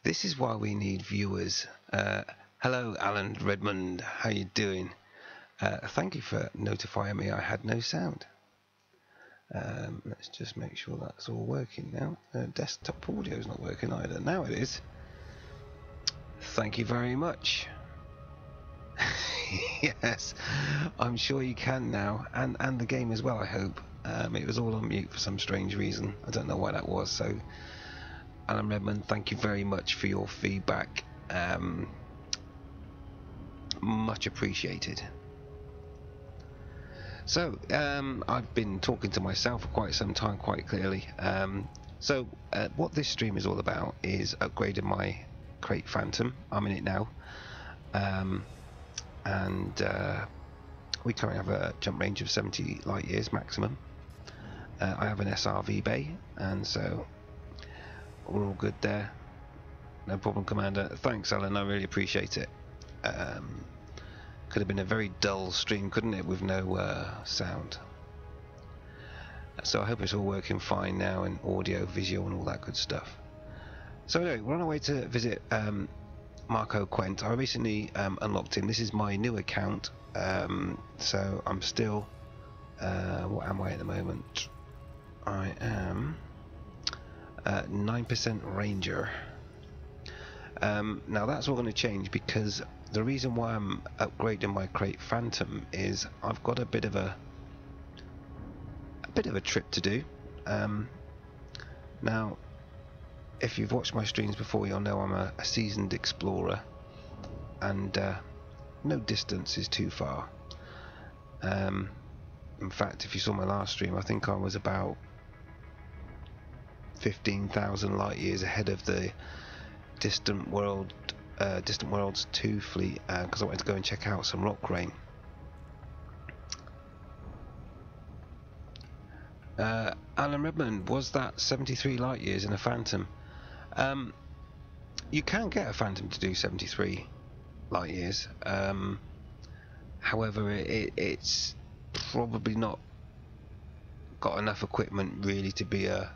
This is why we need viewers. Hello, Alan Redmond. How you doing? Thank you for notifying me I had no sound. Let's just make sure that's all working now. Desktop audio is not working either. Now it is. Thank you very much. Yes, I'm sure you can now, and the game as well, I hope. It was all on mute for some strange reason. I don't know why that was. So, Alan Redmond, thank you very much for your feedback. Much appreciated. So, I've been talking to myself for quite some time, quite clearly. What this stream is all about is upgrading my Crate Phantom. I'm in it now. We currently have a jump range of 70 light years maximum. I have an SRV bay, and so we're all good there. No problem, Commander. Thanks, Alan. I really appreciate it. Could have been a very dull stream, couldn't it, with no sound? So I hope it's all working fine now, and audio, visual, and all that good stuff. So anyway, we're on our way to visit Marco Quent. I recently unlocked him. This is my new account, so I'm still what am I at the moment? I am 9% Ranger. Now that's all going to change, because the reason why I'm upgrading my Crate Phantom is I've got a bit of a trip to do. Now, if you've watched my streams before, you'll know I'm a seasoned explorer, and no distance is too far. In fact, if you saw my last stream, I think I was about 15,000 light years ahead of the Distant Worlds 2 fleet, because I wanted to go and check out some rock rain. Alan Redmond, was that 73 light years in a Phantom? You can get a Phantom to do 73 light years. However, it's probably not got enough equipment really to be a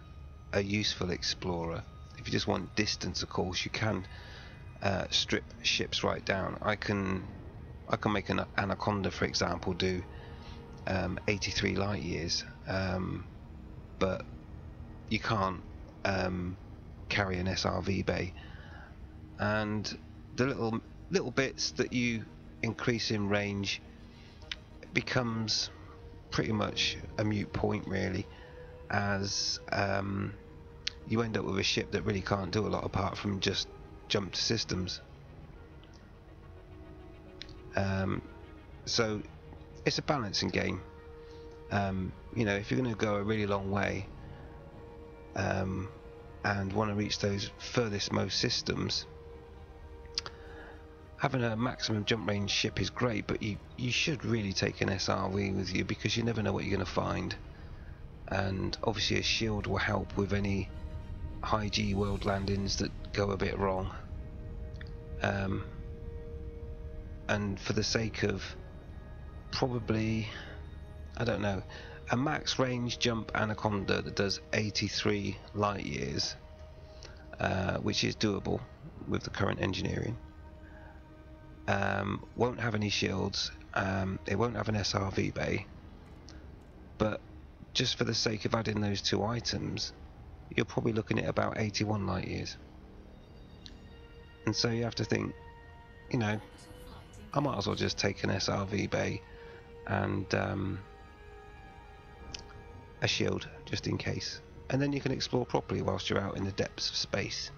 useful explorer. If you just want distance, of course, you can strip ships right down. I can make an Anaconda, for example, do 83 light years, but you can't carry an SRV bay. And the little bits that you increase in range becomes pretty much a moot point, really, as you end up with a ship that really can't do a lot apart from just jump to systems. So it's a balancing game. You know, if you're going to go a really long way and want to reach those furthest most systems, having a maximum jump range ship is great, but you should really take an SRV with you, because you never know what you're going to find. And obviously a shield will help with any high G world landings that go a bit wrong. And for the sake of probably, I don't know, a max range jump Anaconda that does 83 light years, which is doable with the current engineering, won't have any shields, it won't have an SRV bay, but just for the sake of adding those two items, you're probably looking at about 81 light years. And so you have to think, you know, I might as well just take an SRV bay and a shield, just in case, and then you can explore properly whilst you're out in the depths of space.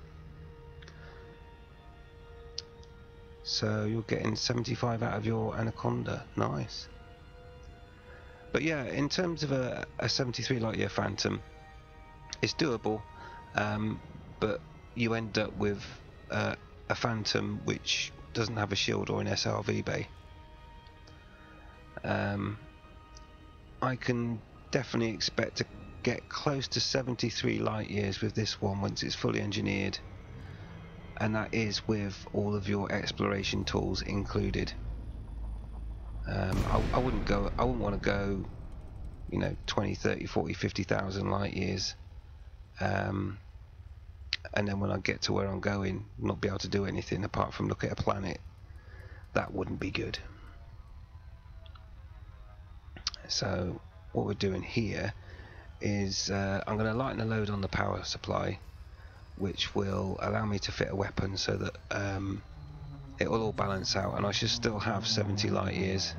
So you're getting 75 out of your Anaconda. Nice. But yeah, in terms of a 73 light year Phantom, it's doable, but you end up with a Phantom which doesn't have a shield or an SRV bay. I can definitely expect to get close to 73 light years with this one once it's fully engineered, and that is with all of your exploration tools included. I wouldn't want to go, you know, 20, 30, 40, 50,000 light years and then when I get to where I'm going, not be able to do anything apart from look at a planet. That wouldn't be good. So what we're doing here is I'm going to lighten the load on the power supply, which will allow me to fit a weapon so that it will all balance out, and I should still have 70 light years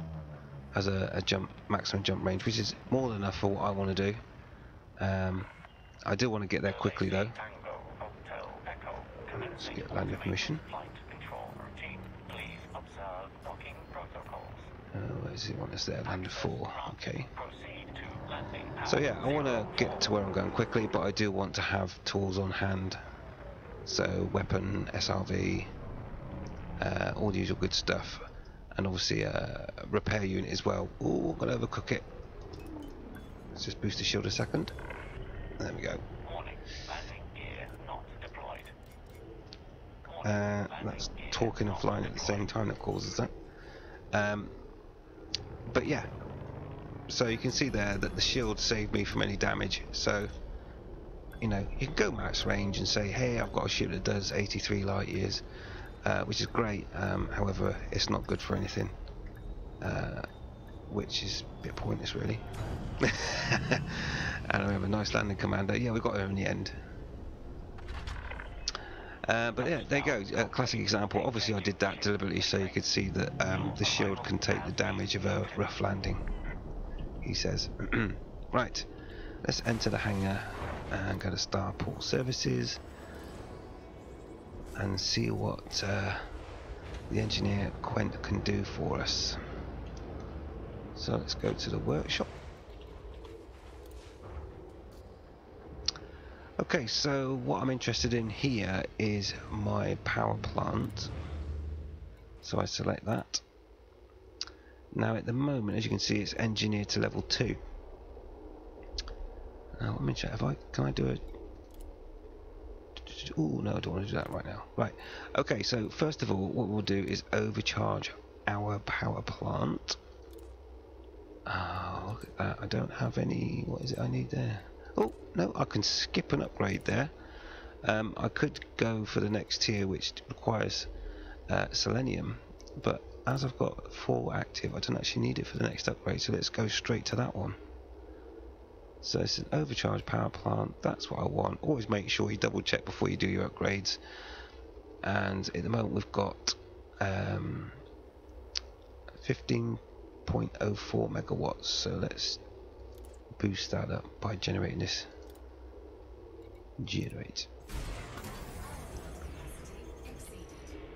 as a maximum jump range, which is more than enough for what I want to do. I do want to get there quickly though. Let's get landing permission. Where does he want us there? Landed 4. Okay. So yeah, I want to get to where I'm going quickly, but I do want to have tools on hand. So weapon, SRV, all the usual good stuff, and obviously a repair unit as well. Oh, I'm gonna overcook it. Let's just boost the shield a second. There we go. That's talking and flying at the same time that causes that. But yeah, so you can see there that the shield saved me from any damage. So you know, you can go max range and say, hey, I've got a shield that does 83 light years, which is great. However, it's not good for anything, which is a bit pointless really. And we have a nice landing commander. Yeah, we got her in the end. But yeah, there you go, classic example. Obviously I did that deliberately so you could see that the shield can take the damage of a rough landing, he says. Right, let's enter the hangar and go to Starport Services and see what the engineer Quent can do for us. So let's go to the workshop. Okay, so what I'm interested in here is my power plant. So I select that. Now at the moment, as you can see, it's engineered to level 2. Now let me check. Can I do a? Oh no, I don't want to do that right now. Right. Okay. So first of all, what we'll do is overcharge our power plant. Oh, look at that! I don't have any. What is it I need there? Oh no, I can skip an upgrade there. I could go for the next tier, which requires selenium, but as I've got 4 active, I don't actually need it for the next upgrade. So let's go straight to that one. So it's an overcharged power plant. That's what I want. Always make sure you double check before you do your upgrades. And at the moment we've got 15.04 megawatts. So let's boost that up by generating this. Generate.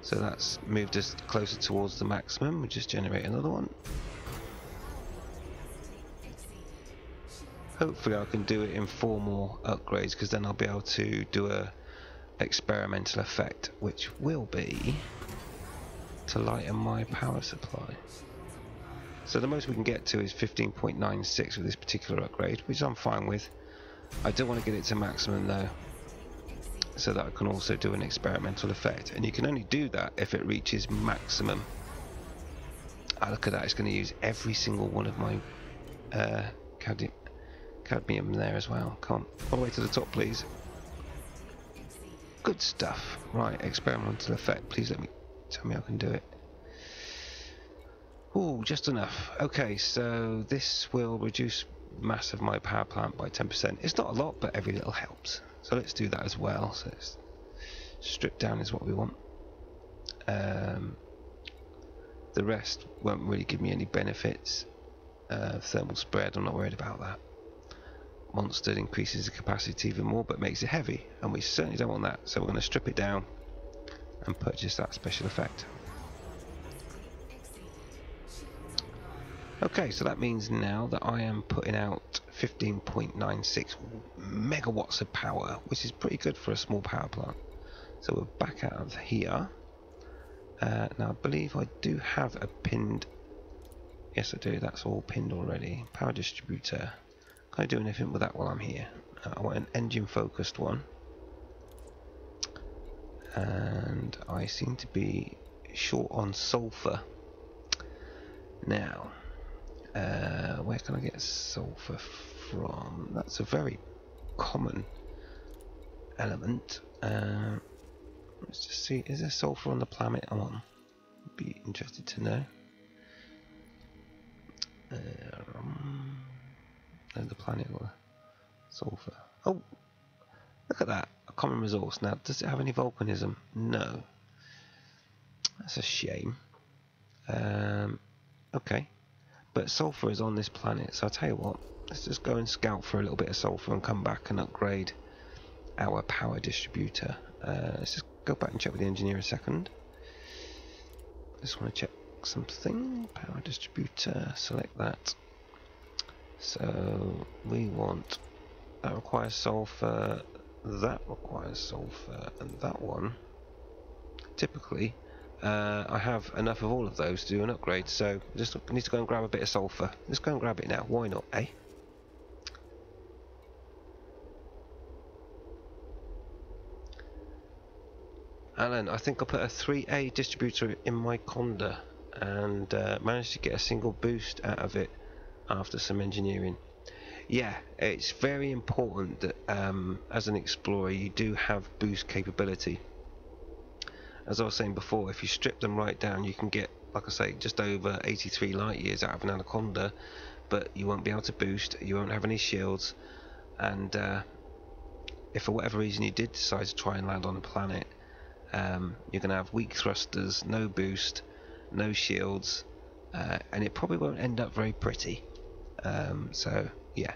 So that's moved us closer towards the maximum. We just generate another one. Hopefully I can do it in 4 more upgrades, because then I'll be able to do a experimental effect, which will be to lighten my power supply. So the most we can get to is 15.96 with this particular upgrade, which I'm fine with. I do want to get it to maximum though, so that I can also do an experimental effect, and you can only do that if it reaches maximum. Look at that, it's going to use every single one of my cadmium there as well. Come on, all the way to the top please. Good stuff. Right, experimental effect, please tell me I can do it. Ooh, just enough. Okay, so this will reduce mass of my power plant by 10%. It's not a lot, but every little helps. So let's do that as well. So let's strip down is what we want. The rest won't really give me any benefits. Thermal spread, I'm not worried about that. Monster increases the capacity even more, but makes it heavy, and we certainly don't want that. So we're going to strip it down and purchase that special effect. Okay, so that means now that I am putting out 15.96 megawatts of power, which is pretty good for a small power plant. So we're back out of here. Now I believe I do have a pinned. Yes, I do. That's all pinned already. Power distributor. Can I do anything with that while I'm here? I want an engine focused one. And I seem to be short on sulfur. Now, where can I get sulfur from? That's a very common element. Let's just see, is there sulfur on the planet I'm on? Be interested to know. No, the planet or sulfur. Oh, look at that, a common resource. Now, does it have any volcanism? No. That's a shame. Okay, but sulfur is on this planet, so I'll tell you what, let's just go and scout for a little bit of sulfur and come back and upgrade our power distributor. Let's just go back and check with the engineer a second. Just want to check something. Power distributor, select that. So we want, that requires sulfur, that requires sulfur, and that one typically I have enough of all of those to do an upgrade, so just need to go and grab a bit of sulfur. Let's go and grab it now, why not, eh? Alan, I think I put a 3A distributor in my Conda and managed to get a single boost out of it after some engineering. Yeah, it's very important that as an explorer you do have boost capability. As I was saying before, if you strip them right down you can get, like I say, just over 83 light years out of an Anaconda, but you won't be able to boost, you won't have any shields, and if for whatever reason you did decide to try and land on a planet, you're going to have weak thrusters, no boost, no shields, and it probably won't end up very pretty. So yeah,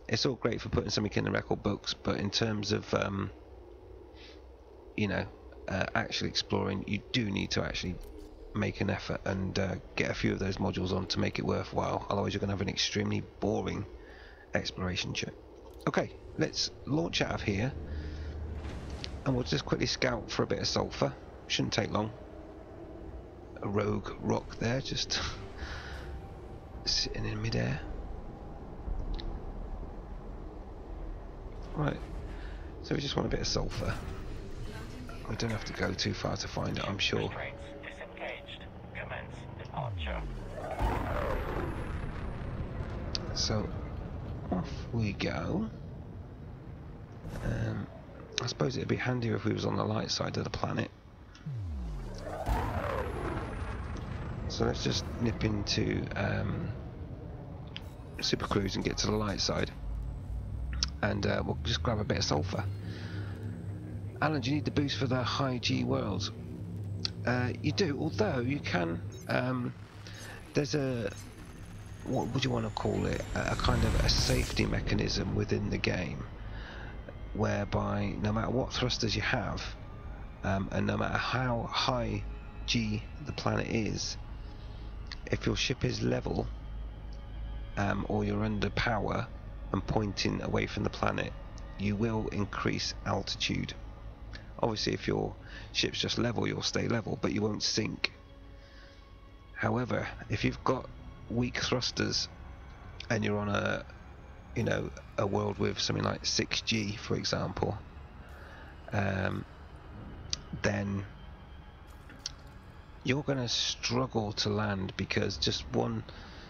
it's all great for putting something in the record books, but in terms of you know, actually exploring, you do need to actually make an effort and get a few of those modules on to make it worthwhile, otherwise you're going to have an extremely boring exploration trip. Okay, let's launch out of here and we'll just quickly scout for a bit of sulfur. Shouldn't take long. A rogue rock there, just sitting in midair. Right, so we just want a bit of sulfur. We don't have to go too far to find it, I'm sure. Disengaged. Commence departure. So off we go. I suppose it'd be handier if we was on the light side of the planet. So let's just nip into Super Cruise and get to the light side, and we'll just grab a bit of sulfur. Alan, do you need the boost for the high G worlds? You do, although you can, there's a, what would you want to call it, a kind of a safety mechanism within the game, whereby no matter what thrusters you have, and no matter how high G the planet is, if your ship is level, or you're under power and pointing away from the planet, you will increase altitude. Obviously if your ship's just level, you'll stay level, but you won't sink. However, if you've got weak thrusters and you're on a, you know, a world with something like 6G, for example, then you're going to struggle to land, because just one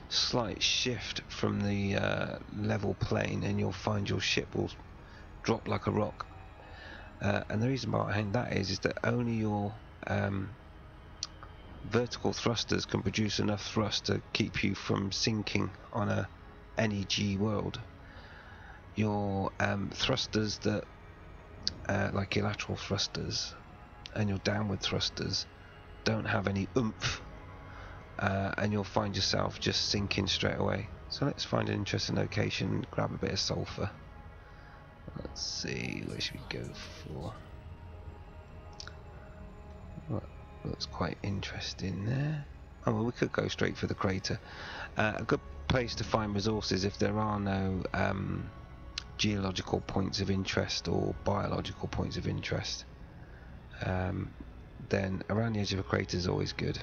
slight shift from the level plane and you'll find your ship will drop like a rock. And the reason behind that is that only your vertical thrusters can produce enough thrust to keep you from sinking on any G world. Your thrusters that like your lateral thrusters and your downward thrusters don't have any oomph, and you'll find yourself just sinking straight away. So let's find an interesting location, grab a bit of sulfur. Let's see, where should we go for? Well, looks quite interesting there. Oh, well, we could go straight for the crater. A good place to find resources if there are no geological points of interest or biological points of interest. Then around the edge of a crater is always good.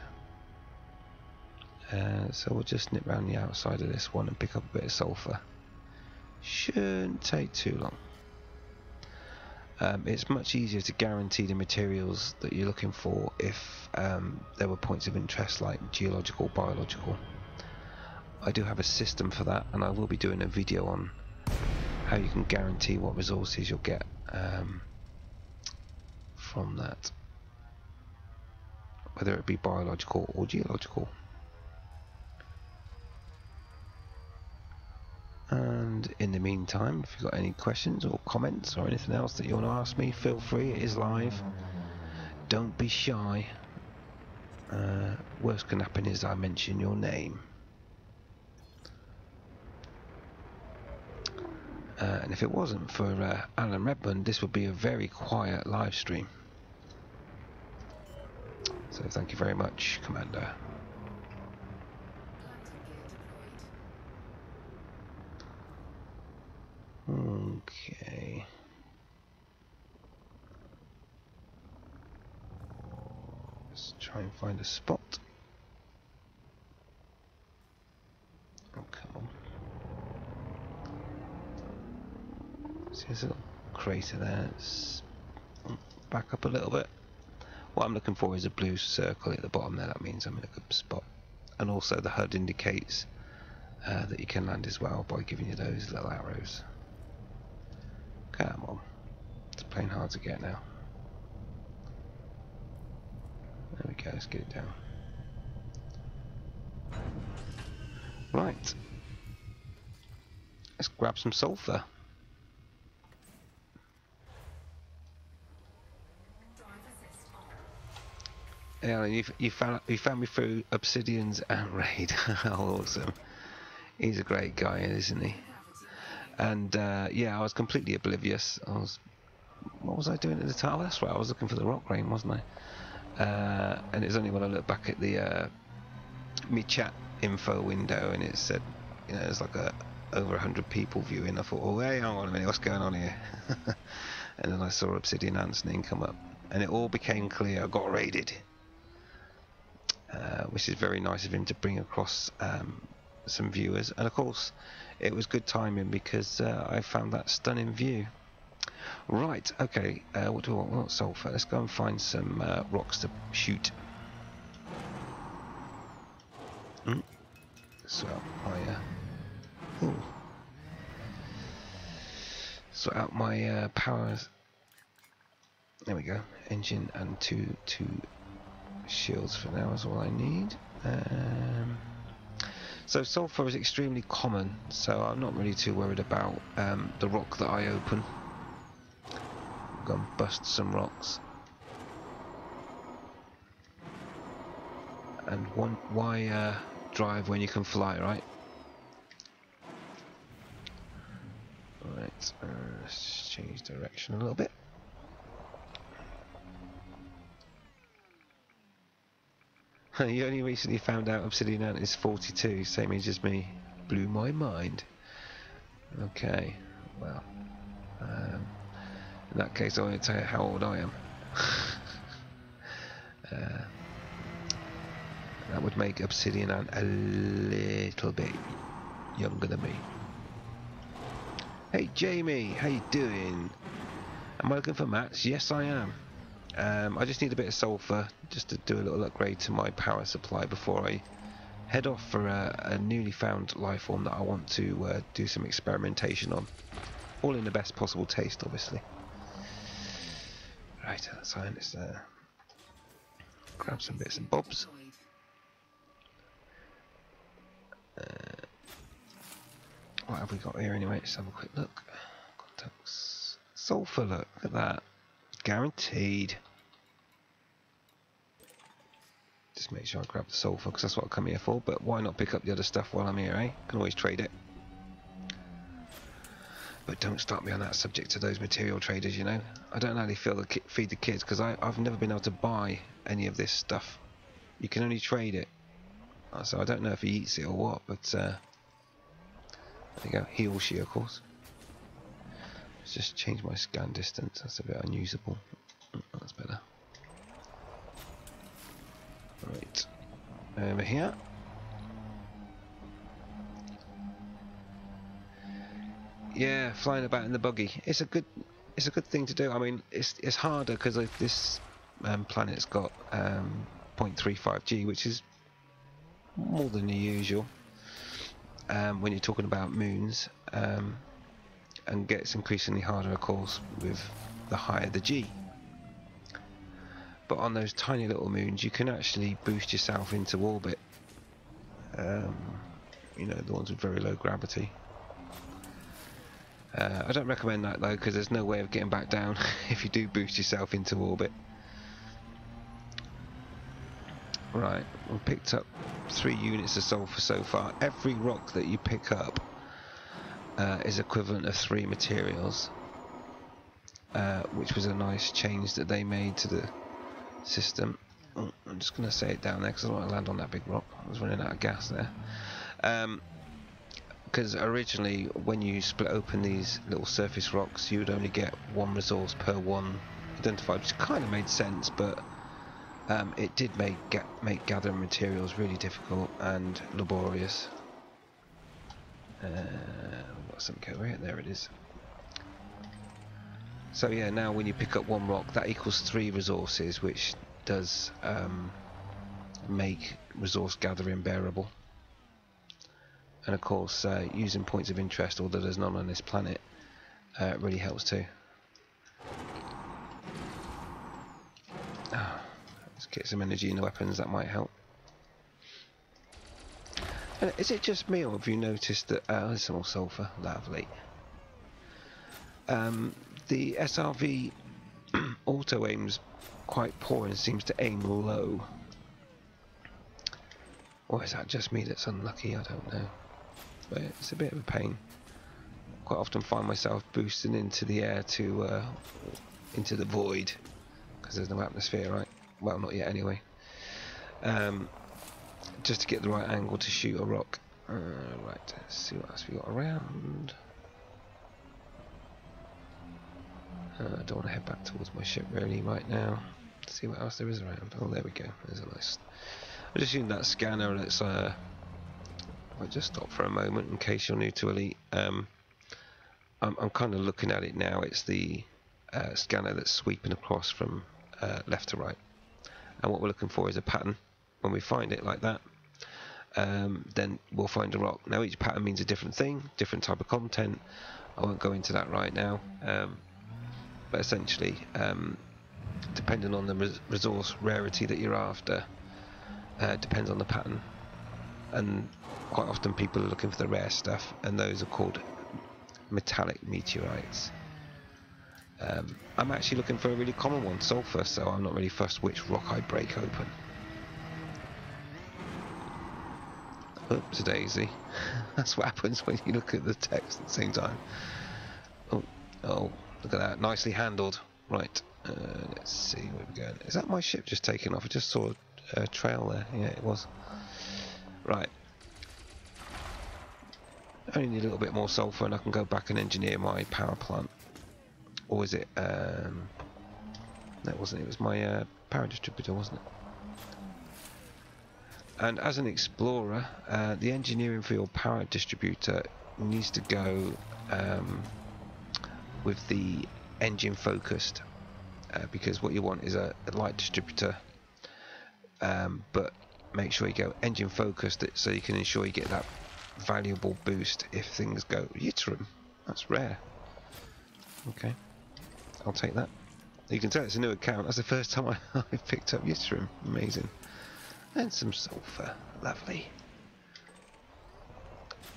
So we'll just nip around the outside of this one and pick up a bit of sulfur. Shouldn't take too long. It's much easier to guarantee the materials that you're looking for if there were points of interest like geological, biological. I do have a system for that, and I will be doing a video on how you can guarantee what resources you'll get from that, whether it be biological or geological. And in the meantime, if you've got any questions or comments or anything else that you want to ask me, feel free. It is live. Don't be shy. Worst can happen is I mention your name. And if it wasn't for Alan Redmond, this would be a very quiet live stream. So thank you very much, Commander. Okay. Let's try and find a spot. Oh, come on. See, there's a little crater there. Let's back up a little bit. What I'm looking for is a blue circle at the bottom there. That means I'm in a good spot. And also the HUD indicates that you can land as well by giving you those little arrows. Come on. It's playing hard to get now. There we go, let's get it down. Right. Let's grab some sulfur. Yeah, you found me through Obsidian's Raid. Awesome. He's a great guy, isn't he? And yeah, I was completely oblivious. What was I doing at the time? Oh, that's right, I was looking for the rock grain, wasn't I? And it's only when I looked back at the me chat info window and it said, you know, there's like over 100 people viewing. I thought, oh, hey, hang on a minute, what's going on here? And then I saw Obsidian Ant's name come up, and it all became clear. I got raided, which is very nice of him to bring across some viewers. And of course, it was good timing because I found that stunning view. Right, okay, what do I want? We want sulfur. Let's go and find some rocks to shoot. So sort out my powers. There we go. Engine and two shields for now is all I need. So sulfur is extremely common, so I'm not really too worried about the rock that I open. Go and bust some rocks. And why drive when you can fly, right? Right, let's just change direction a little bit. You only recently found out Obsidian Ant is 42, same age as me. Blew my mind. Okay, well, in that case I won't tell you how old I am. That would make Obsidian Ant a little bit younger than me. Hey Jamie, how you doing? Am I looking for mats? Yes I am. I just need a bit of sulfur just to do a little upgrade to my power supply before I head off for a newly found life form that I want to do some experimentation on. All in the best possible taste, obviously. Right, that's fine. Let's grab some bits and bobs. What have we got here anyway? Let's have a quick look. Contacts. Sulfur, look at that. Guaranteed. Just make sure I grab the sulfur because that's what I come here for, but why not pick up the other stuff while I'm here, eh? Can always trade it. But don't start me on that subject to those material traders, you know. I don't know how they feed the kids because I've never been able to buy any of this stuff. You can only trade it. So I don't know if he eats it or what, but there you go. He or she, of course. Let's just change my scan distance. That's a bit unusable. That's better. Right, over here. Yeah, flying about in the buggy. It's a good thing to do. I mean, it's harder because this planet's got 0.35 G, which is more than the usual when you're talking about moons, and gets increasingly harder, of course, with the higher the G. but on those tiny little moons you can actually boost yourself into orbit. You know, the ones with very low gravity. I don't recommend that though, because there's no way of getting back down if you do boost yourself into orbit. Right, we've picked up 3 units of sulfur so far. Every rock that you pick up is equivalent of 3 materials, which was a nice change that they made to the system. Oh, I'm just going to say it down there because I don't want to land on that big rock. I was running out of gas there. Because originally when you split open these little surface rocks you would only get 1 resource per one identified, which kind of made sense, but it did make gathering materials really difficult and laborious. We've got something over here, there it is. So yeah, now when you pick up 1 rock that equals 3 resources, which does make resource gathering bearable. And of course using points of interest, although there's none on this planet, really helps too. Let's get some energy in the weapons, that might help. And is it just me, or have you noticed that there's some more sulfur? Lovely. The SRV auto aims quite poor and seems to aim low. Or is that just me that's unlucky? I don't know. But it's a bit of a pain. Quite often find myself boosting into the air to into the void because there's no atmosphere, right? Well, not yet anyway. Just to get the right angle to shoot a rock. Right, let's see what else we got around. I don't want to head back towards my ship really right now. Let's see what else there is around. Oh, there we go. There's a nice. I just using that scanner. Let's. I'll just stop for a moment in case you're new to Elite. I'm kind of looking at it now. It's the scanner that's sweeping across from left to right, and what we're looking for is a pattern. When we find it like that, then we'll find a rock. Now each pattern means a different thing, different type of content. I won't go into that right now, but essentially depending on the resource rarity that you're after, depends on the pattern. And quite often people are looking for the rare stuff, and those are called metallic meteorites. I'm actually looking for a really common one, sulfur, so I'm not really fussed which rock I break open. Oops, daisy. That's what happens when you look at the text at the same time. Oh, look at that, nicely handled. Right, let's see where we're going. Is that my ship just taking off? I just saw a trail there. Yeah, it was. Right. I only need a little bit more sulfur and I can go back and engineer my power plant. Or is it, that wasn't it, was my power distributor, wasn't it? And as an explorer, the engineering for your power distributor needs to go with the engine focused, because what you want is a light distributor, but make sure you go engine focused so you can ensure you get that valuable boost if things go. Yttrium, that's rare. Okay, I'll take that. You can tell it's a new account. That's the first time I've picked up yttrium. Amazing. And some sulfur, lovely.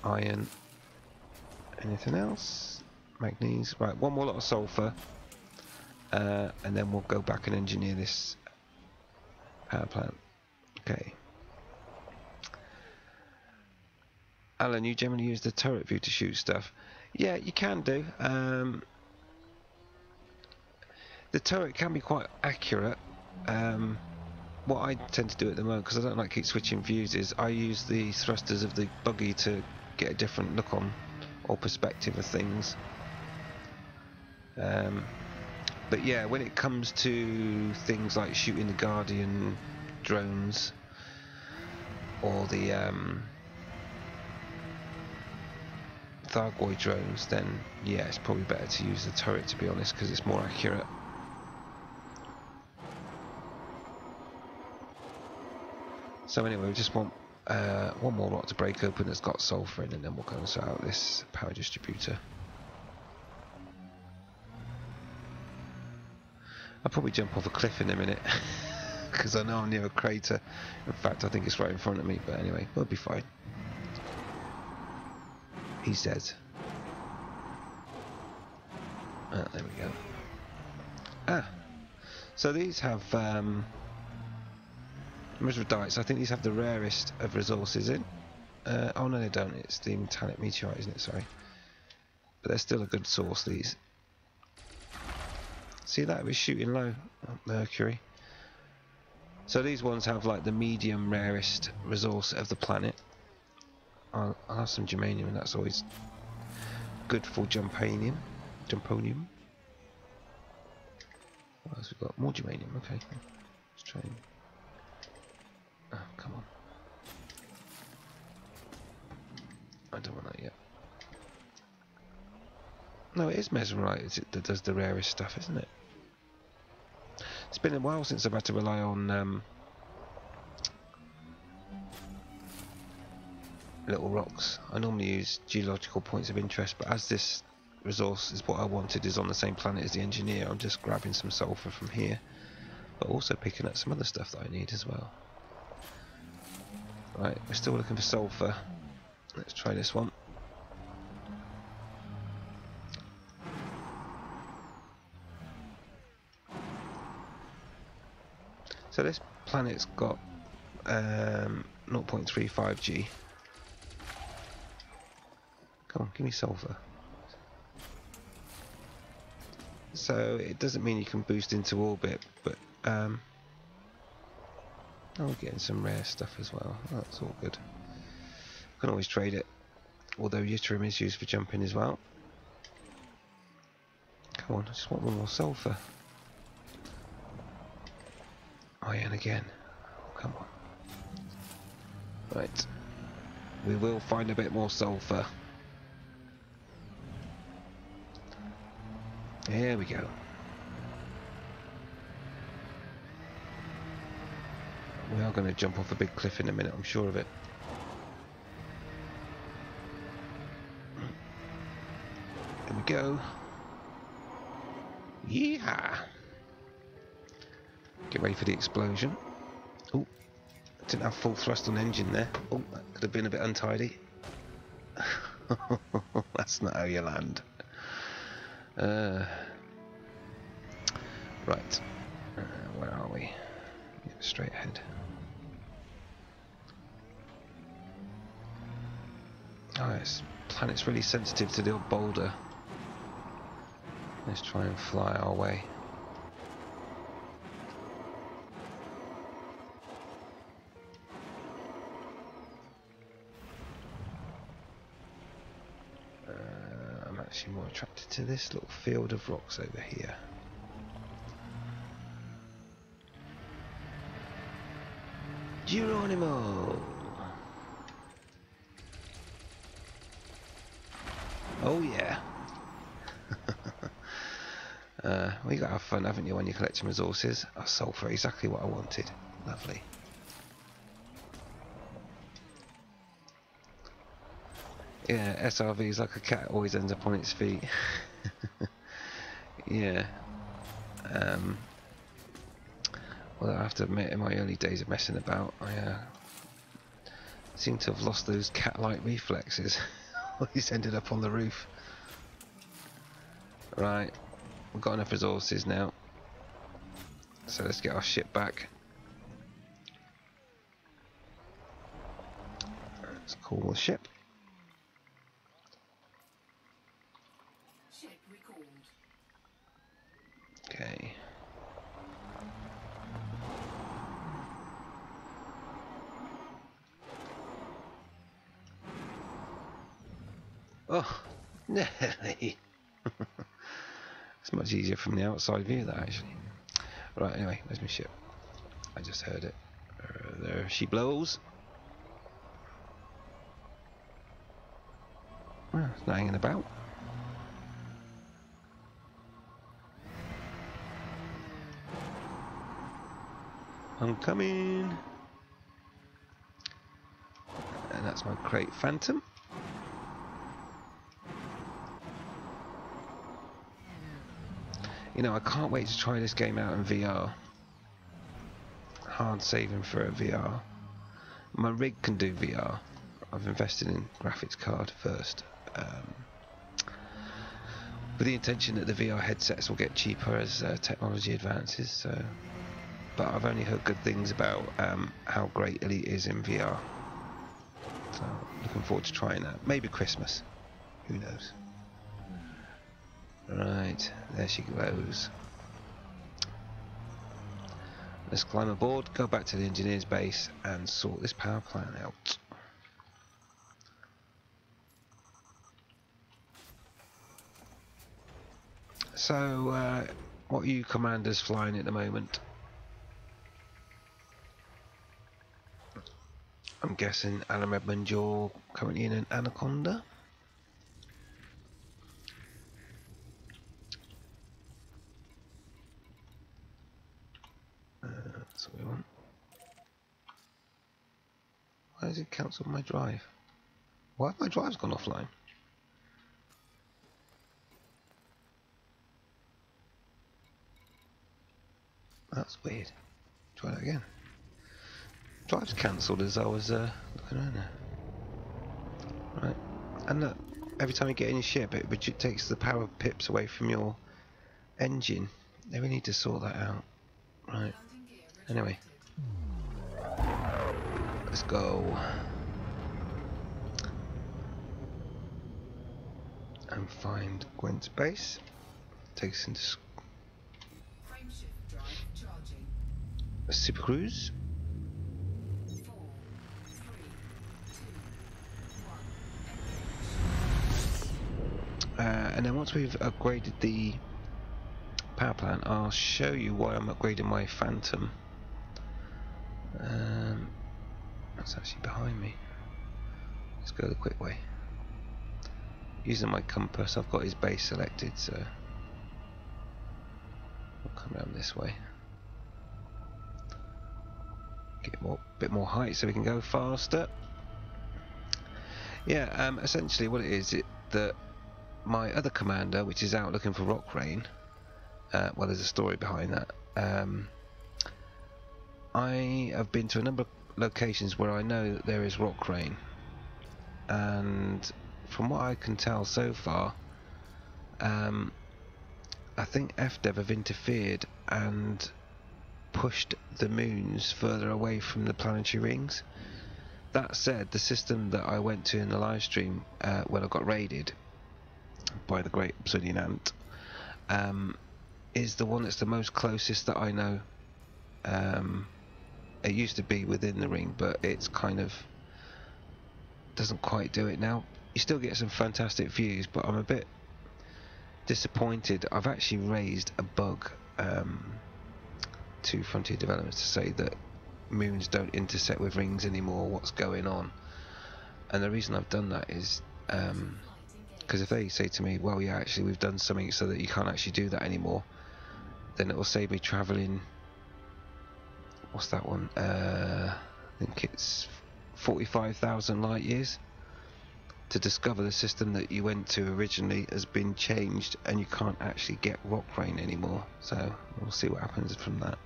Iron. Anything else? Manganese. Right, one more lot of sulfur, and then we'll go back and engineer this power plant. Okay. Alan, you generally use the turret view to shoot stuff. Yeah, you can do. The turret can be quite accurate. What I tend to do at the moment, because I don't like keep switching views, is I use the thrusters of the buggy to get a different look on or perspective of things. But yeah, when it comes to things like shooting the Guardian drones or the Thargoid drones, then yeah, it's probably better to use the turret, to be honest, because it's more accurate. So anyway, we just want one more lot to break open that's got sulfur in, and then we'll go and sort out this power distributor. I'll probably jump off a cliff in a minute because I know I'm near a crater. In fact, I think it's right in front of me, but anyway, we'll be fine. He says. There we go. Ah, so these have Meseridites. I think these have the rarest of resources in. Oh no, they don't. It's the metallic meteorite, isn't it? Sorry, but they're still a good source. These. See that? It was shooting low. Oh, Mercury. So these ones have like the medium rarest resource of the planet. I'll have some germanium, and that's always good for jumpanium. Jumponium. What else we got? More germanium. Okay, let's try. Oh, come on. I don't want that yet. No, it is Mesmerite that does the rarest stuff, isn't it? It's been a while since I've had to rely on little rocks. I normally use geological points of interest, but as this resource is what I wanted, is on the same planet as the engineer, I'm just grabbing some sulfur from here, but also picking up some other stuff that I need as well. Right, we're still looking for sulfur. Let's try this one. So this planet's got 0.35 G. Come on, give me sulfur. So it doesn't mean you can boost into orbit, but oh, we're getting some rare stuff as well. Oh, that's all good. Can always trade it. Although yttrium is used for jumping as well. Come on, I just want one more sulfur. Iron again. Oh, come on. Right. We will find a bit more sulfur. There we go. We are going to jump off a big cliff in a minute, I'm sure of it. There we go. Yeah. Get ready for the explosion. Oh, didn't have full thrust on engine there. Oh, that could have been a bit untidy. That's not how you land. Right. Where are we? Yeah, straight ahead. Oh, this planet's really sensitive to the old boulder. Let's try and fly our way. I'm actually more attracted to this little field of rocks over here. Geronimo! Oh yeah! Well, you gotta have fun, haven't you, when you're collecting resources? Oh, sulfur, exactly what I wanted. Lovely. Yeah, SRV is like a cat, always ends up on its feet. Yeah. Well, I have to admit, in my early days of messing about, I seem to have lost those cat-like reflexes. Always ended up on the roof. Right, we've got enough resources now, so let's get our ship back. Let's call the ship. Ship recalled. Okay. Oh, Nelly. It's much easier from the outside view, that actually. Right, anyway, where's my ship? I just heard it. There she blows. Well, it's not hanging about. I'm coming. And that's my Crate Phantom. You know, I can't wait to try this game out in VR. Hard saving for a VR. My rig can do VR. I've invested in graphics card first, with the intention that the VR headsets will get cheaper as technology advances. So, but I've only heard good things about how great Elite is in VR. So, looking forward to trying that. Maybe Christmas. Who knows? Right, there she goes. Let's climb aboard, go back to the engineer's base and sort this power plant out. So, what are you commanders flying at the moment? I'm guessing, Alan Redmond, you're currently in an Anaconda? That's what we want. Why has it cancelled my drive? Why have my drives gone offline? That's weird. Try that again. Drive's cancelled as I was looking around there. Right. And look, every time you get in your ship, it takes the power pips away from your engine. They really need to sort that out. Right. Anyway. Let's go. And find Gwent's base. Takes us into Frameshift drive charging. a Super Cruise. 4, 3, 2, 1. And then once we've upgraded the power plant, I'll show you why I'm upgrading my Phantom. That's actually behind me. Let's go the quick way. Using my compass, I've got his base selected, so we'll come around this way. Get a bit more height so we can go faster. Yeah, essentially what it is, that my other commander, which is out looking for rock rain, well, there's a story behind that. I have been to a number of locations where I know that there is rock rain, and from what I can tell so far, I think FDev have interfered and pushed the moons further away from the planetary rings. That said, the system that I went to in the live stream when I got raided by the Great Obsidian Ant is the one that's the most closest that I know. It used to be within the ring, but it's kind of doesn't quite do it now. You still get some fantastic views, but I'm a bit disappointed. I've actually raised a bug to Frontier Developments to say that moons don't intersect with rings anymore. What's going on? And the reason I've done that is because if they say to me, well, yeah, actually we've done something so that you can't actually do that anymore, then it will save me travelling, what's that one, I think it's 45,000 light years to discover the system that you went to originally has been changed and you can't actually get rock rain anymore. So we'll see what happens from that.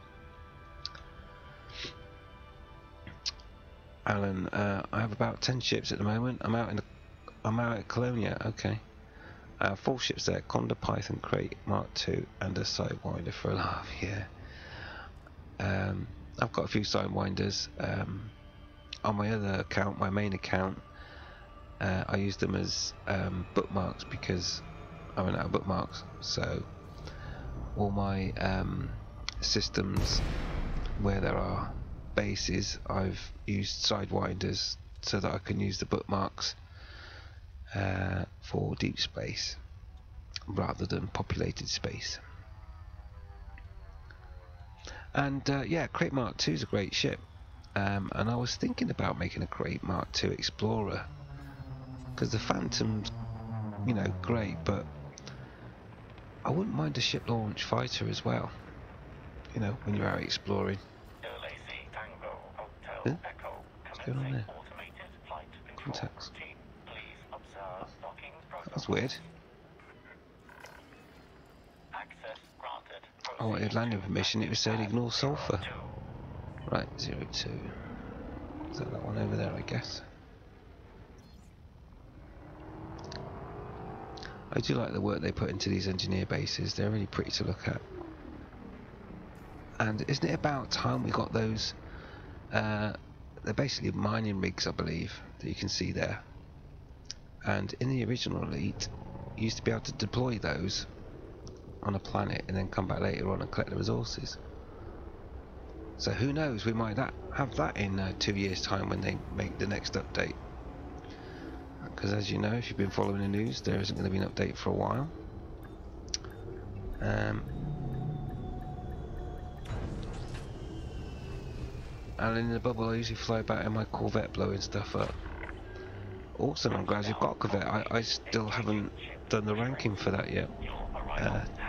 Alan, I have about 10 ships at the moment. I'm out at Colonia. Okay. 4 ships there: Conda, Python, Crate, Mark II, and a Sidewinder for a laugh. Yeah. I've got a few Sidewinders. On my other account, my main account, I use them as bookmarks because I run out of bookmarks. So all my systems where there are bases, I've used Sidewinders so that I can use the bookmarks for deep space rather than populated space. And yeah, Crate Mark II is a great ship, and I was thinking about making a Crate Mark II Explorer because the Phantom's, you know, great, but I wouldn't mind a ship launch fighter as well, you know, when you're out exploring. Huh? What's going on there? Contacts. That's weird. Access granted. I wanted landing permission, it was saying ignore sulfur. 02. Right, 02. Is that one over there, I guess? I do like the work they put into these engineer bases, they're really pretty to look at. And isn't it about time we got those, they're basically mining rigs, I believe, that you can see there. And in the original Elite, you used to be able to deploy those on a planet and then come back later on and collect the resources. So who knows, we might have that in 2 years' time when they make the next update. Because as you know, if you've been following the news, there isn't going to be an update for a while. And in the bubble I usually fly about in my Corvette blowing stuff up. Awesome, I'm glad you've got a Corvette. I still haven't done the ranking for that yet.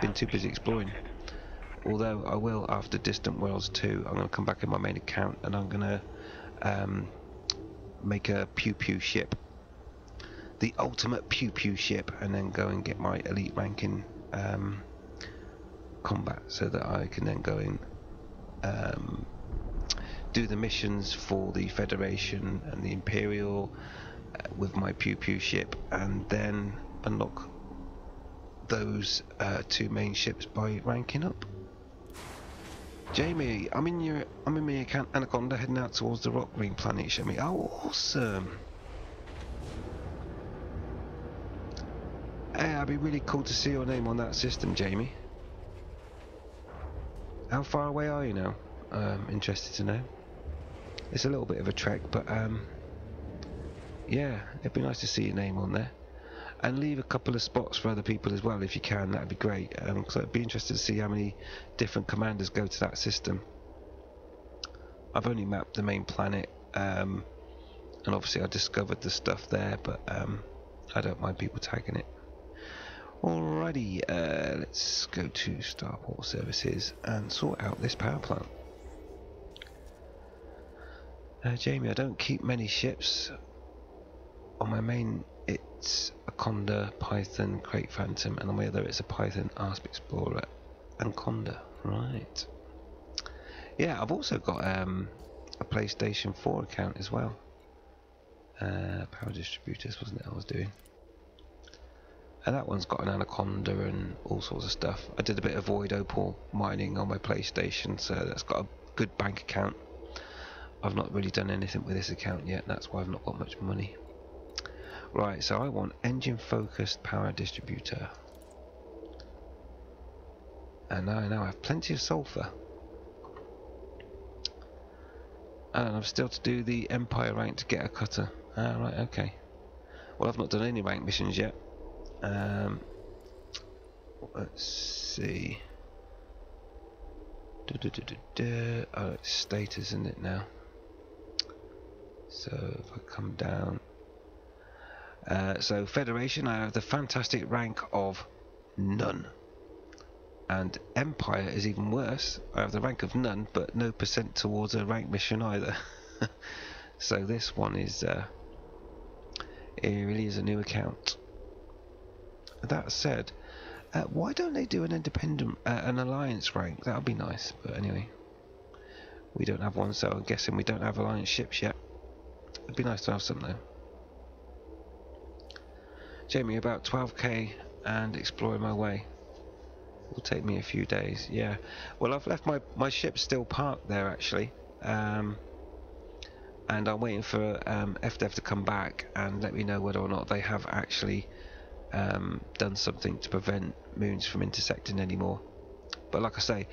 Been too busy exploring. Although I will after Distant Worlds 2. I'm going to come back in my main account and I'm going to make a pew pew ship. The ultimate pew pew ship, and then go and get my elite rank in combat so that I can then go in do the missions for the Federation and the Imperial with my pew pew ship, and then unlock those two main ships by ranking up. Jamie, I'm in my account Anaconda, heading out towards the rock green planet. Show me. Oh, awesome! Hey, it'd be really cool to see your name on that system, Jamie. How far away are you now? Interested to know. It's a little bit of a trek, but yeah, it'd be nice to see your name on there. And leave a couple of spots for other people as well if you can, that'd be great. So I'd be interested to see how many different commanders go to that system. I've only mapped the main planet, and obviously I discovered the stuff there, but I don't mind people tagging it. Alrighty, let's go to Starport Services and sort out this power plant. Jamie, I don't keep many ships. On my main it's a Conda, Python, Crate Phantom, and on my other it's a Python, Asp Explorer and Conda. Right. Yeah, I've also got a PlayStation 4 account as well. Power distributors, wasn't it I was doing? And that one's got an Anaconda and all sorts of stuff. I did a bit of Void Opal mining on my PlayStation, so that's got a good bank account. I've not really done anything with this account yet, that's why I've not got much money. Right, so I want engine focused power distributor. And now I now have plenty of sulfur. And I've still to do the Empire rank to get a cutter. Ah, right, okay. Well, I've not done any rank missions yet. Let's see. Oh, it's status, isn't it now? So if I come down, so Federation, I have the fantastic rank of none, and Empire is even worse. I have the rank of none, but no percent towards a rank mission either. So this one is it really is a new account. That said, why don't they do an independent, an alliance rank? That would be nice, but anyway, we don't have one, so I'm guessing we don't have alliance ships yet. It'd be nice to have some though. Jamie, about 12k and exploring my way. Will take me a few days. Yeah. Well, I've left my ship still parked there actually, and I'm waiting for FDev to come back and let me know whether or not they have actually done something to prevent moons from intersecting anymore. But like I say,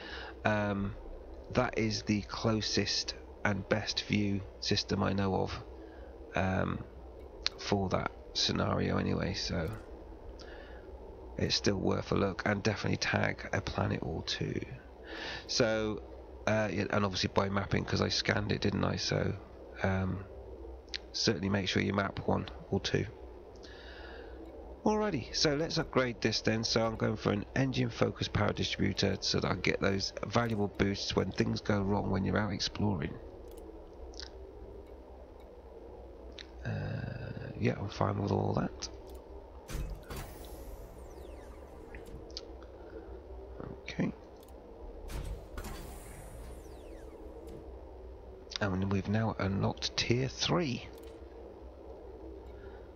that is the closest and best view system I know of for that scenario anyway, so it's still worth a look, and definitely tag a planet or two. So yeah, and obviously by mapping, because I scanned it, didn't I? So certainly make sure you map one or two. Alrighty, so let's upgrade this then. So I'm going for an engine focused power distributor so that I get those valuable boosts when things go wrong when you're out exploring. Yeah, I'm fine with all that. Okay. now unlocked tier 3.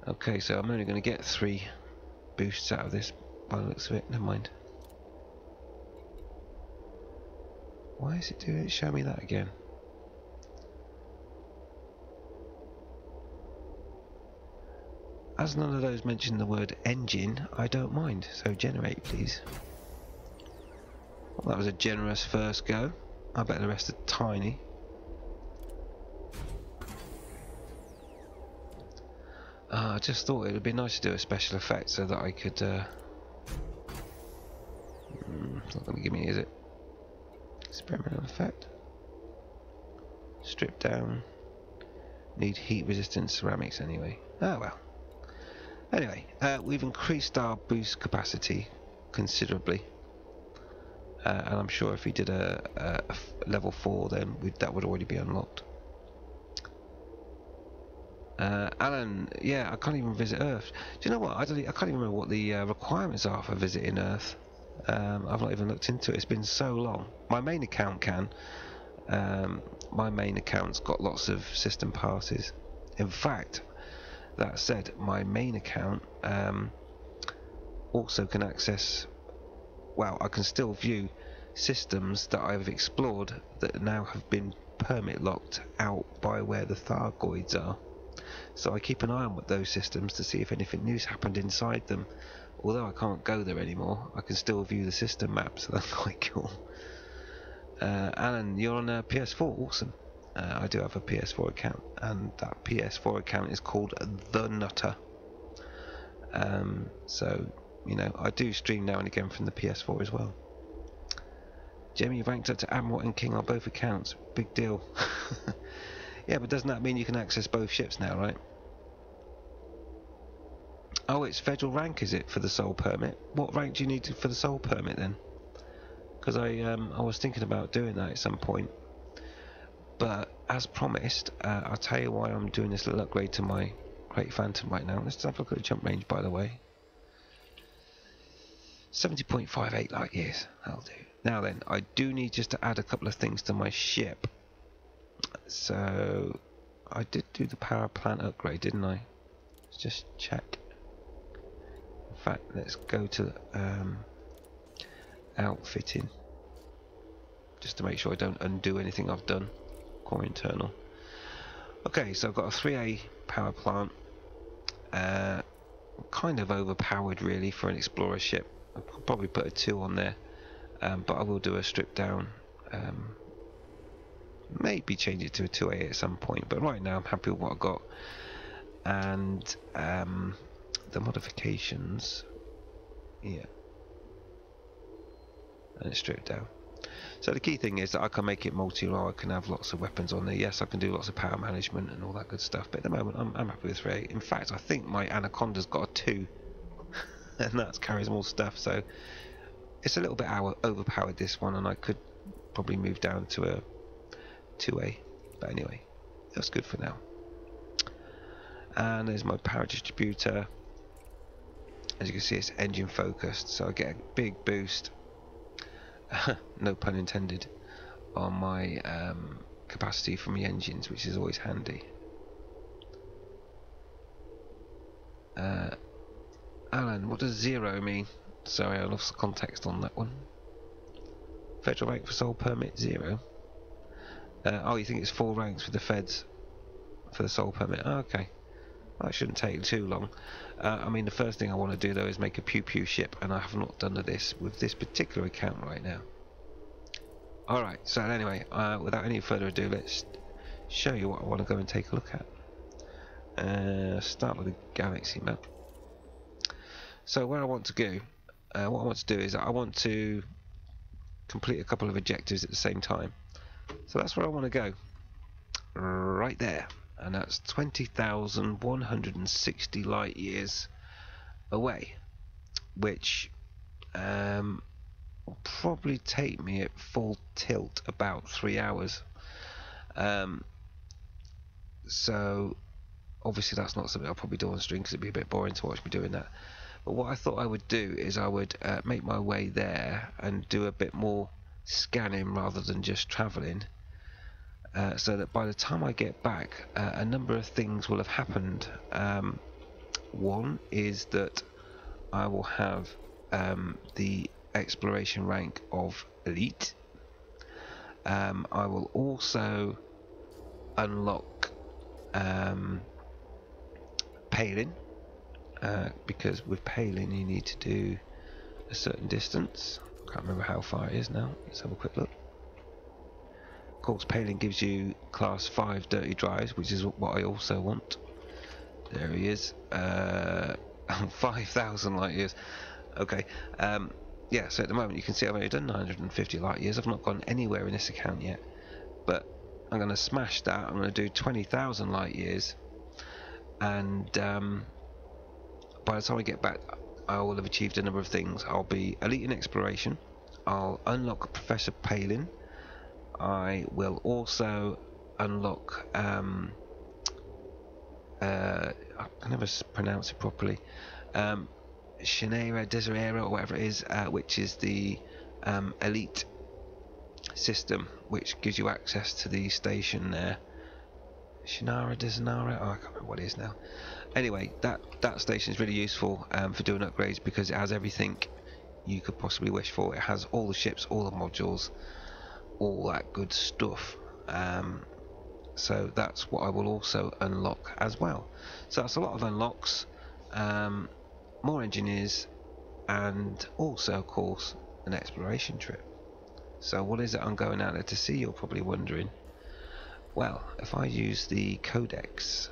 Okay, so I'm only going to get 3 boosts out of this by the looks of it. Never mind. Why is it doing it? Show me that again. As none of those mention the word engine, I don't mind. So generate, please. Well, that was a generous first go. I bet the rest are tiny. I just thought it would be nice to do a special effect so that I could... it's not going to give me, is it? Experimental effect. Strip down. Need heat resistant ceramics anyway. Oh well. Anyway, we've increased our boost capacity considerably. And I'm sure if we did a level 4 then that would already be unlocked. Alan, yeah, I can't even visit Earth. Do you know what? I can't even remember what the requirements are for visiting Earth. I've not even looked into it. It's been so long. My main account can. My main account's got lots of system passes. In fact, that said, my main account also can access... Well, I can still view systems that I've explored that now have been permit locked out by where the Thargoids are. So I keep an eye on those systems to see if anything new's happened inside them. Although I can't go there anymore, I can still view the system map, so that's quite cool. Alan, you're on a PS4, awesome. I do have a PS4 account, and that PS4 account is called The Nutter. So, you know, I do stream now and again from the PS4 as well. Jamie, you've ranked up to Admiral and King on both accounts. Big deal. Yeah, but doesn't that mean you can access both ships now, right? Oh, it's federal rank, is it, for the soul permit? What rank do you need for the soul permit then? Because I was thinking about doing that at some point. But as promised, I'll tell you why I'm doing this little upgrade to my Great Phantom right now. Let's have a look at the jump range, by the way. 70.58 light years. That'll do. Now then, I do need just to add a couple of things to my ship. So I did do the power plant upgrade, didn't I? Let's just check. In fact, let's go to outfitting, just to make sure I don't undo anything I've done. Core internal. Okay, so I've got a 3A power plant. Kind of overpowered really for an explorer ship. I could probably put a 2 on there, but I will do a strip down. Maybe change it to a 2A at some point, but right now I'm happy with what I got. And the modifications, yeah, and it's stripped down. So the key thing is that I can make it multi-role. I can have lots of weapons on there. Yes, I can do lots of power management and all that good stuff, but at the moment I'm happy with 3A. In fact, I think my Anaconda's got a 2 and that carries more stuff, so it's a little bit overpowered, this one, and I could probably move down to a 2A, but anyway, that's good for now. And there's my power distributor. As you can see, it's engine focused, so I get a big boost, no pun intended, on my capacity from the engines, which is always handy. Alan, what does 0 mean? Sorry, I lost the context on that one. Federal rank for soul permit 0. Oh, you think it's 4 ranks for the feds for the soul permit? Oh, okay, that shouldn't take too long. I mean, the first thing I want to do though is make a pew pew ship, and I have not done this with this particular account right now. Alright, so anyway, without any further ado, let's show you what I want to go and take a look at. Start with the galaxy map. So where I want to go, what I want to do is I want to complete a couple of objectives at the same time. So that's where I want to go, right there, and that's 20,160 light years away, which will probably take me at full tilt about 3 hours. So obviously that's not something I'll probably do on stream because it'd be a bit boring to watch me doing that. But what I thought I would do is I would make my way there and do a bit more scanning rather than just travelling. so that by the time I get back, a number of things will have happened. One is that I will have the exploration rank of elite. I will also unlock Palin, because with Palin you need to do a certain distance. Can't remember how far it is now. Let's have a quick look. Of course, Palin gives you class 5 dirty drives, which is what I also want. There he is. 5,000 light years. Okay. Yeah, so at the moment you can see I've only done 950 light years. I've not gone anywhere in this account yet, but I'm going to smash that. I'm going to do 20,000 light years, and by the time I get back I will have achieved a number of things. I'll be elite in exploration, I'll unlock Professor Palin, I will also unlock I can never pronounce it properly, Shinera Deserera or whatever it is, which is the elite system, which gives you access to the station there. Shinara Desenara, oh, I can't remember what it is now. Anyway, that station is really useful for doing upgrades, because it has everything you could possibly wish for. It has all the ships, all the modules, all that good stuff. So that's what I will also unlock as well. So that's a lot of unlocks, more engineers, and also of course an exploration trip. So what is it I'm going out there to see, you're probably wondering. Well, if I use the codex,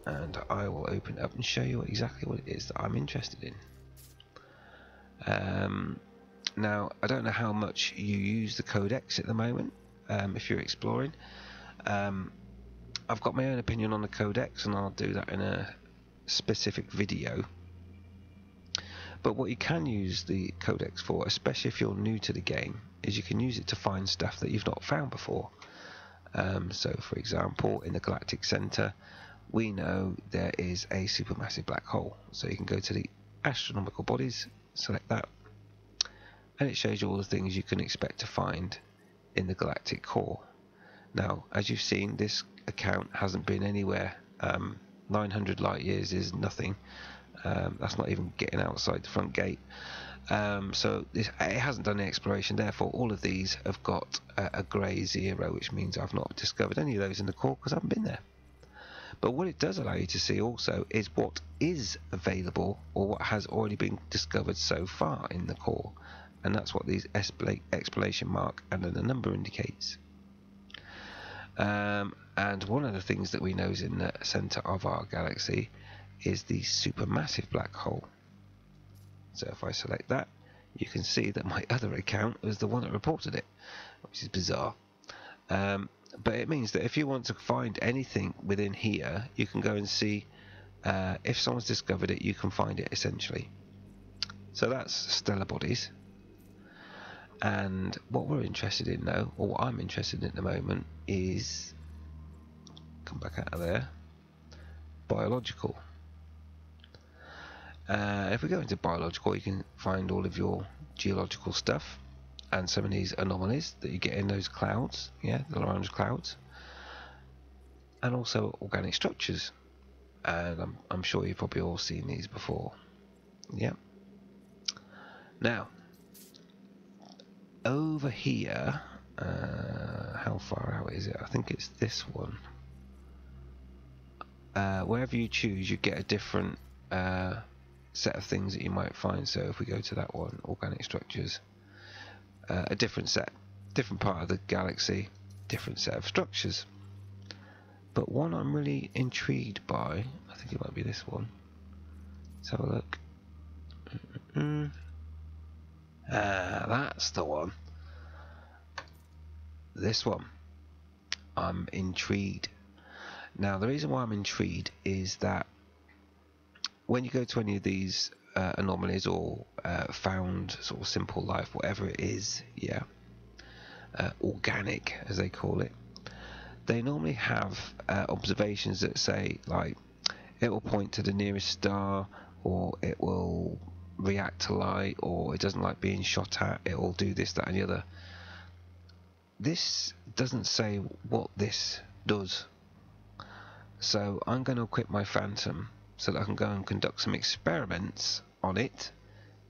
and I will open it up and show you exactly what it is that I'm interested in. Now, I don't know how much you use the codex at the moment, if you're exploring. I've got my own opinion on the codex, and I'll do that in a specific video. But what you can use the codex for, especially if you're new to the game, is you can use it to find stuff that you've not found before. So for example, in the Galactic Center we know there is a supermassive black hole, so you can go to the astronomical bodies, select that, and it shows you all the things you can expect to find in the galactic core. Now, as you've seen, this account hasn't been anywhere. 900 light years is nothing. That's not even getting outside the front gate. So it hasn't done the exploration, therefore all of these have got a grey 0, which means I've not discovered any of those in the core because I haven't been there. But what it does allow you to see also is what is available, or what has already been discovered so far in the core, and that's what these exploration mark and then the number indicates. And one of the things that we know is in the centre of our galaxy is the supermassive black hole. So if I select that, you can see that my other account was the one that reported it, which is bizarre. But it means that if you want to find anything within here, you can go and see if someone's discovered it, you can find it essentially. So that's stellar bodies. And what we're interested in now, or what I'm interested in at the moment, is, come back out of there, biological. If we go into biological, you can find all of your geological stuff and some of these anomalies that you get in those clouds, yeah, the orange clouds, and also organic structures. And I'm sure you've probably all seen these before. Yeah. Now, over here, how far out is it? I think it's this one. Wherever you choose, you get a different set of things that you might find. So if we go to that one, organic structures, a different set, different part of the galaxy, different set of structures. But one I'm really intrigued by, I think it might be this one. Let's have a look. That's the one. This one. I'm intrigued. Now, the reason why I'm intrigued is that when you go to any of these anomalies or found sort of simple life, whatever it is, yeah, organic as they call it, they normally have observations that say, like, it will point to the nearest star, or it will react to light, or it doesn't like being shot at, it will do this, that and the other. this doesn't say what this does. So I'm going to equip my Phantom so that I can go and conduct some experiments on it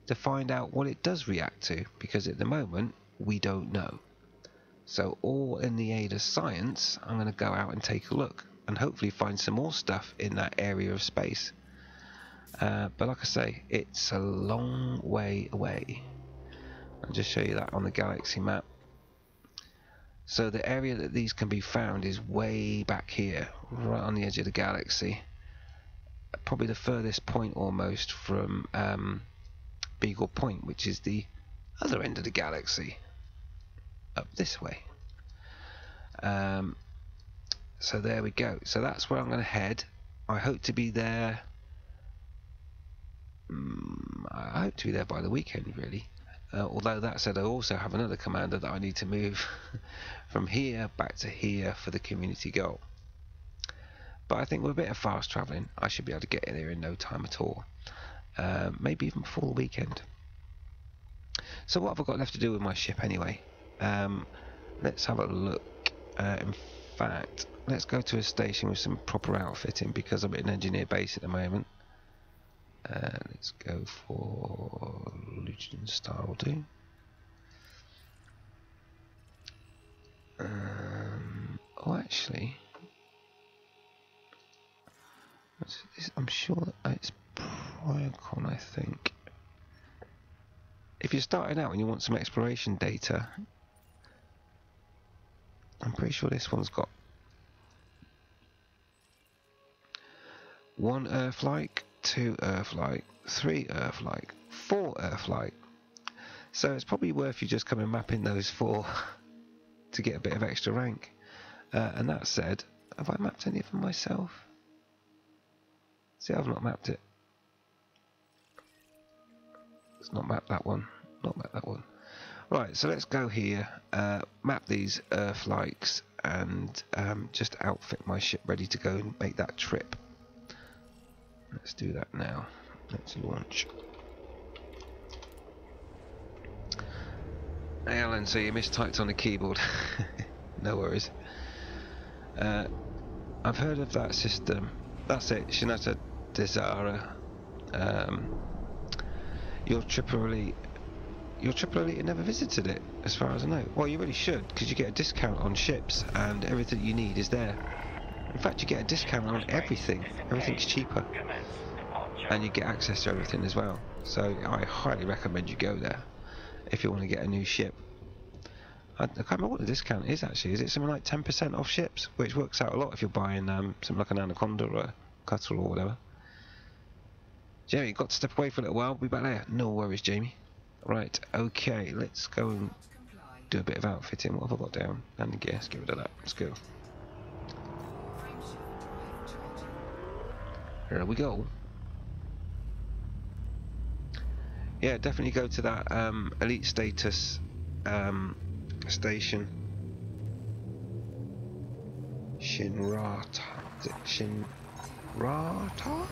to find out what it does react to, because at the moment we don't know. So all in the aid of science, I'm going to go out and take a look and hopefully find some more stuff in that area of space. But like I say, it's a long way away. I'll just show you that on the galaxy map. So the area that these can be found is way back here, right on the edge of the galaxy. Probably the furthest point almost from Beagle Point, which is the other end of the galaxy, up this way. So there we go. So that's where I'm going to head. I hope to be there. I hope to be there by the weekend, really. Although that said, I also have another commander that I need to move from here back to here for the community goal. But I think with a bit of fast travelling, I should be able to get in there in no time at all. Maybe even before the weekend. So what have I got left to do with my ship anyway? Let's have a look. In fact, let's go to a station with some proper outfitting, because I'm at an engineer base at the moment. Let's go for Lucian Star will do. Oh, actually, I'm sure that it's Priacon, I think. If you're starting out and you want some exploration data, I'm pretty sure this one's got 1 Earth-like, 2 Earth-like, 3 Earth-like, 4 Earth-like. So it's probably worth you just coming and mapping those 4 to get a bit of extra rank. And that said, have I mapped any of them myself? See, I've not mapped it. Let's not map that one. Not map that one. Right, so let's go here, map these Earth-likes, and just outfit my ship ready to go and make that trip. Let's do that now. Let's launch. Hey Alan, so you mistyped on the keyboard. No worries. I've heard of that system. That's it, Shinata Desara. Your Triple Elite had never visited it, as far as I know. Well, you really should, because you get a discount on ships, and everything you need is there. In fact, you get a discount on everything. Everything's cheaper. And you get access to everything as well. So I highly recommend you go there if you want to get a new ship. I can't remember what the discount is actually. Is it something like 10% off ships? Which works out a lot if you're buying something like an Anaconda or a Cutter or whatever. Jamie, got to step away for a little while. Be back there. No worries, Jamie. Right, okay, let's go and do a bit of outfitting. What have I got down? And gear, let's get rid of that. Let's go. Here we go. Yeah, definitely go to that elite status station. Shinrata. Is it Shinrata?